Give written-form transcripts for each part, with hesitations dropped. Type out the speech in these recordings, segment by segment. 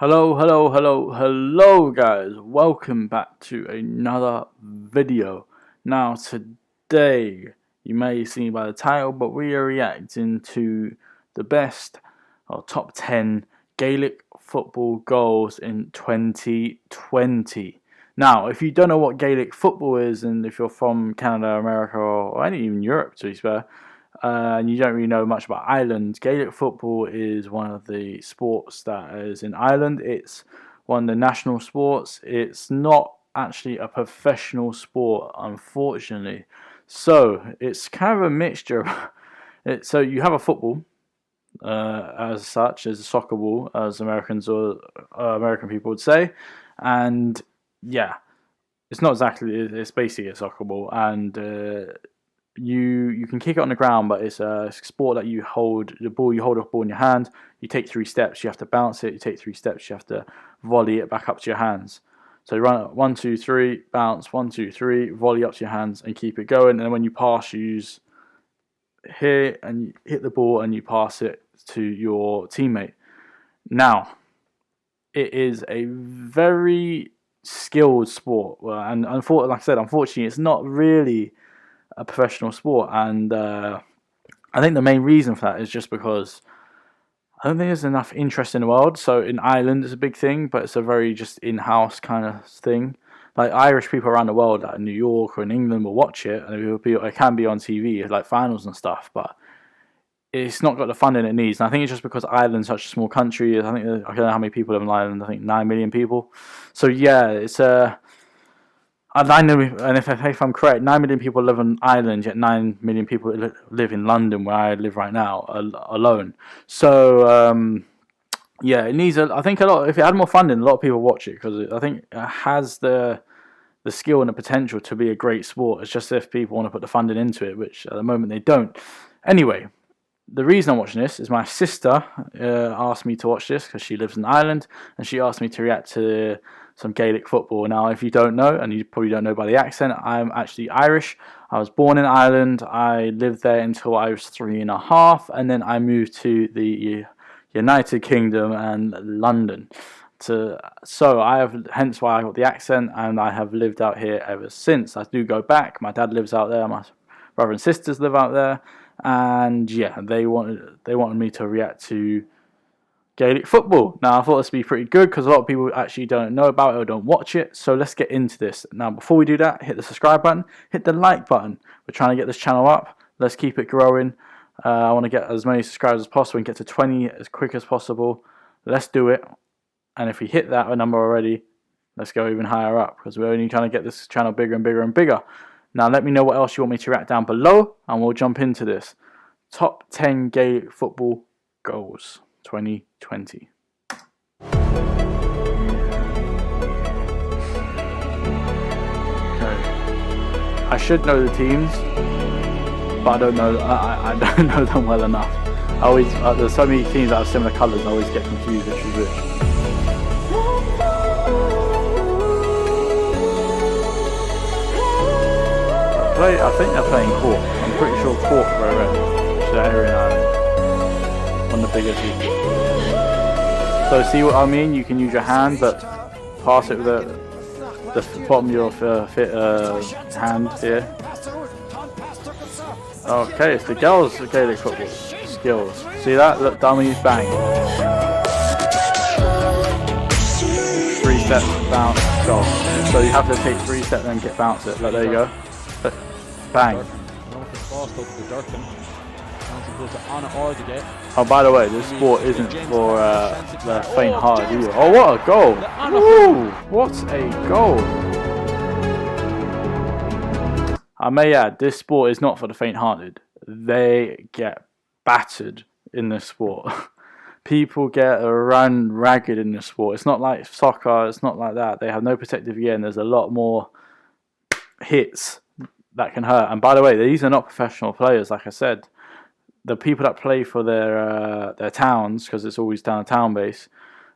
Hello, guys. Welcome back to another video. Now, today, you may have seen by the title, but we are reacting to the best or top 10 Gaelic football goals in 2020. Now, if you don't know what Gaelic football is, and if you're from Canada, America, or any even Europe, to be fair, and you don't really know much about Ireland, Gaelic football is one of the sports that is in Ireland. It's one of the national sports. It's not actually a professional sport, unfortunately. So it's kind of a mixture. So you have a football, as such, as a soccer ball, as Americans or American people would say, and yeah, it's not exactly. It's basically a soccer ball, and you can kick it on the ground, but it's a sport that you hold the ball. You hold a ball in your hand. You take 3 steps. You have to bounce it. You take 3 steps. You have to volley it back up to your hands. So you run 1, 2, 3, bounce 1, 2, 3, volley up to your hands, and keep it going. And then when you pass, you use here and you hit the ball and you pass it to your teammate. Now, it is a very skilled sport, and like I said, unfortunately, it's not really a professional sport, and I think the main reason for that is just because I don't think there's enough interest in the world. So in Ireland, it's a big thing, but it's a very just in-house kind of thing. Like Irish people around the world, like in New York or in England, will watch it, and it can be on TV, like finals and stuff. But it's not got the funding it needs, and I think it's just because Ireland's such a small country. I think I don't know how many people live in Ireland. I think 9 million people. So yeah, it's a and I know, and if I'm correct, 9 million people live in Ireland, yet 9 million people live in London, where I live right now, alone. So yeah, it needs. I think a lot. If it had more funding, a lot of people watch it because I think it has the skill and the potential to be a great sport. It's just if people want to put the funding into it, which at the moment they don't. Anyway, the reason I'm watching this is my sister asked me to watch this because she lives in Ireland, and she asked me to react to some Gaelic football. Now, if you don't know, and you probably don't know by the accent, I'm actually Irish. I was born in Ireland. I lived there until I was 3.5, and then I moved to the United Kingdom and London. So I have, hence why I got the accent, and I have lived out here ever since. I do go back. My dad lives out there. My brother and sisters live out there, and yeah, they wanted me to react to Gaelic football. Now, I thought this would be pretty good because a lot of people actually don't know about it or don't watch it. So let's get into this. Now, before we do that, hit the subscribe button, hit the like button. We're trying to get this channel up. Let's keep it growing. I want to get as many subscribers as possible and get to 20 as quick as possible. Let's do it. And if we hit that number already, let's go even higher up because we're only trying to get this channel bigger and bigger and bigger. Now, let me know what else you want me to react down below, and we'll jump into this. Top 10 Gaelic football goals 2020. Okay. I should know the teams, but I don't know. I don't know them well enough. I always there's so many teams that have similar colours. I always get confused which is which. I think they're playing Cork. I'm pretty sure Cork are around the area in Ireland. One of the biggest leagues. So see what I mean? You can use your hand, but pass it with the bottom of your hand here. Okay, it's the girls' Gaelic football skills. See that? Look, dummies, bang. 3 steps, bounce, goal. So you have to take 3 steps and then bounce it. Like, there you go. Bang. Oh, by the way, this sport isn't for the faint-hearted either. Oh, what a goal! Woo! What a goal! I may add, this sport is not for the faint-hearted. They get battered in this sport. People get run ragged in this sport. It's not like soccer. It's not like that. They have no protective gear, and there's a lot more hits that can hurt. And by the way, these are not professional players. Like I said, the people that play for their towns, because it's always town base,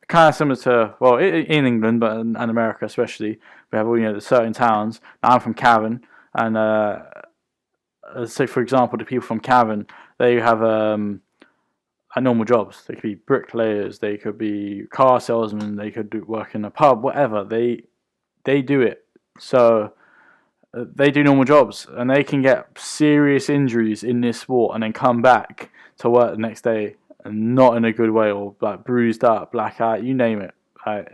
kind of similar to, well, in England, but in America especially, we have, the certain towns. Now, I'm from Cavan, and say for example, the people from Cavan, they have normal jobs. They could be bricklayers, they could be car salesmen, they could work in a pub, whatever. They do it. So they do normal jobs, and they can get serious injuries in this sport and then come back to work the next day and not in a good way, or like bruised up, black eye, you name it. I'm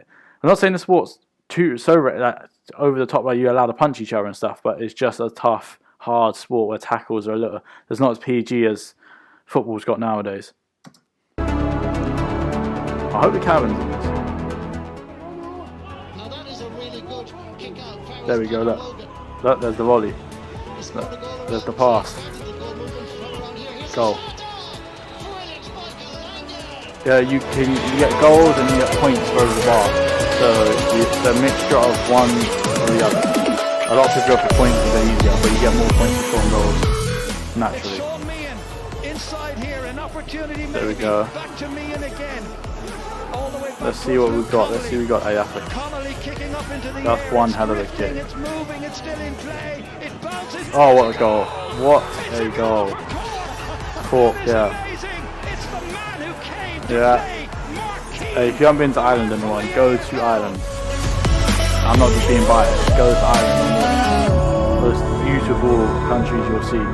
not saying the sport's like over the top, like you're allowed to punch each other and stuff, but it's just a tough, hard sport where tackles are there's not as PG as football's got nowadays. I hope the cabin's in this. Now that is a really good kick out. There we go, look, there's the volley. Look, there's the pass. Goal. Yeah, you get goals and you get points for over the bar. So it's a mixture of one or the other. A lot of people go for points because they're easier, but you get more points for scoring goals naturally. There we go. Let's see what we've got. Let's see what we've got. That's one hell of a kick. Oh, what a goal. What a goal. Cork, yeah. Yeah. Hey, if you haven't been to Ireland in a while, go to Ireland. I'm not just being biased. Go to Ireland. Most beautiful countries you'll see.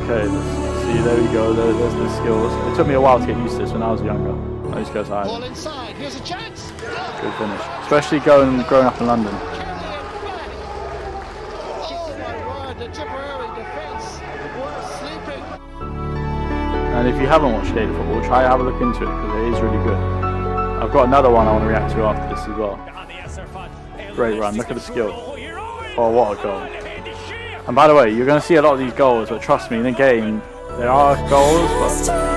Okay, let's see. There we go. There's the skills. It took me a while to get used to this when I was younger. I used to go to Ireland. Good finish. Especially growing up in London. And if you haven't watched Gaelic football, try to have a look into it because it is really good. I've got another one I want to react to after this as well. Great run, look at the skill. Oh, what a goal. And by the way, you're going to see a lot of these goals, but trust me, in the game, there are goals, but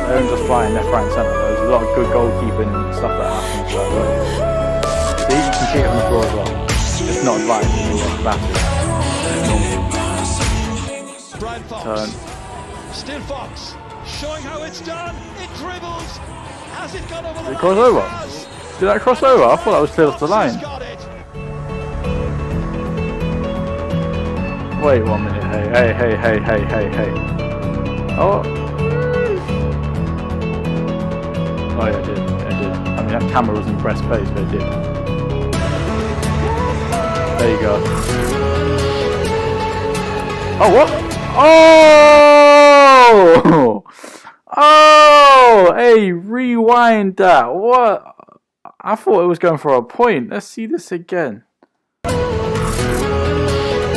they don't just fly in left, right and centre. There's a lot of good goalkeeping and stuff that happens that way. See, you can kick it on the floor as well. It's not advised when you want to batter. Turn. Still Fox. Showing how it's done. It dribbles. Has it gone over the line? Cross over? Did that cross over? I thought that was clear off the line. Wait 1 minute. Hey. Oh. Oh yeah, it did. I mean, that camera was in press place, but it did. There you go. Oh, what? Oh! Oh! Hey, rewind that. What? I thought it was going for a point. Let's see this again.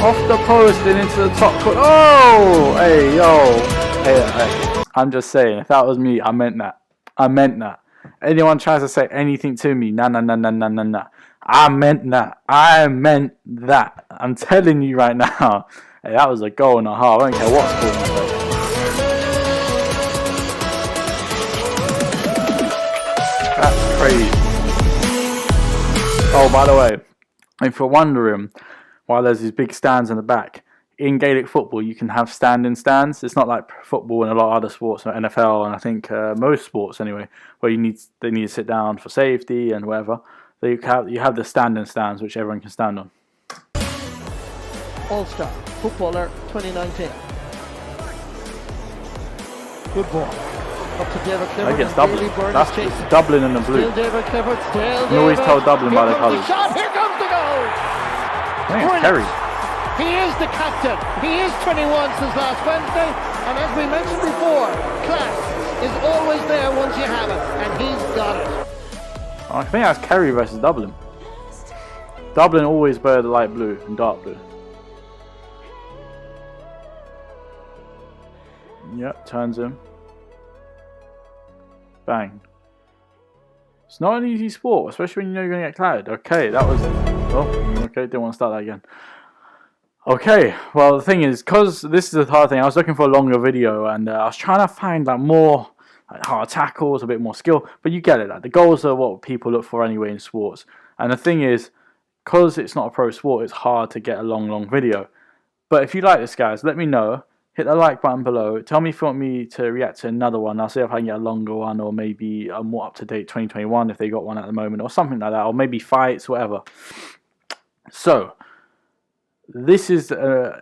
Off the post and into the top corner. Oh! Hey, yo. Hey. I'm just saying, if that was me, I meant that. Anyone tries to say anything to me, nah. I meant that. I'm telling you right now. Hey, that was a goal and a half. I don't care what score you play. That's crazy. Oh, by the way, if you're wondering why there's these big stands in the back, in Gaelic football you can have standing stands. It's not like football and a lot of other sports, like NFL and I think most sports anyway, where they need to sit down for safety and whatever. So you have the standing stands which everyone can stand on. All-Star Footballer 2019. Good ball. Up to David Clifford. I guess Dublin. That's Dublin in the blue. Still David Clifford. You always tell Dublin by the colours. Here comes the goal. I think it's Kerry. He is the captain. He is 21 since last Wednesday. And as we mentioned before, class is always there once you have it. And he's got it. I think that's Kerry versus Dublin. Dublin always wear the light blue and dark blue. Yep, turns him. Bang. It's not an easy sport, especially when you know you're going to get clouded. Okay, that was... Oh, okay, didn't want to start that again. Okay, well the thing is, because this is the hard thing, I was looking for a longer video and I was trying to find like more like hard tackles, a bit more skill, but you get it, like the goals are what people look for anyway in sports. And the thing is, because it's not a pro sport, it's hard to get a long video. But if you like this, guys, let me know. Hit the like button below. Tell me if you want me to react to another one. I'll see if I can get a longer one, or maybe a more up-to-date 2021 if they got one at the moment, or something like that, or maybe fights, whatever. So, this is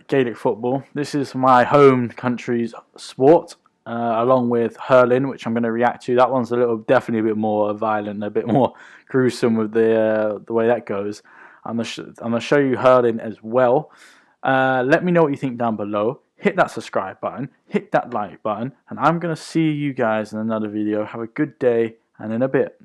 Gaelic football. This is my home country's sport, along with hurling, which I'm going to react to. That one's definitely a bit more violent, a bit more gruesome with the way that goes. I'm gonna show you hurling as well. Let me know what you think down below. Hit that subscribe button, hit that like button, and I'm gonna see you guys in another video. Have a good day, and in a bit.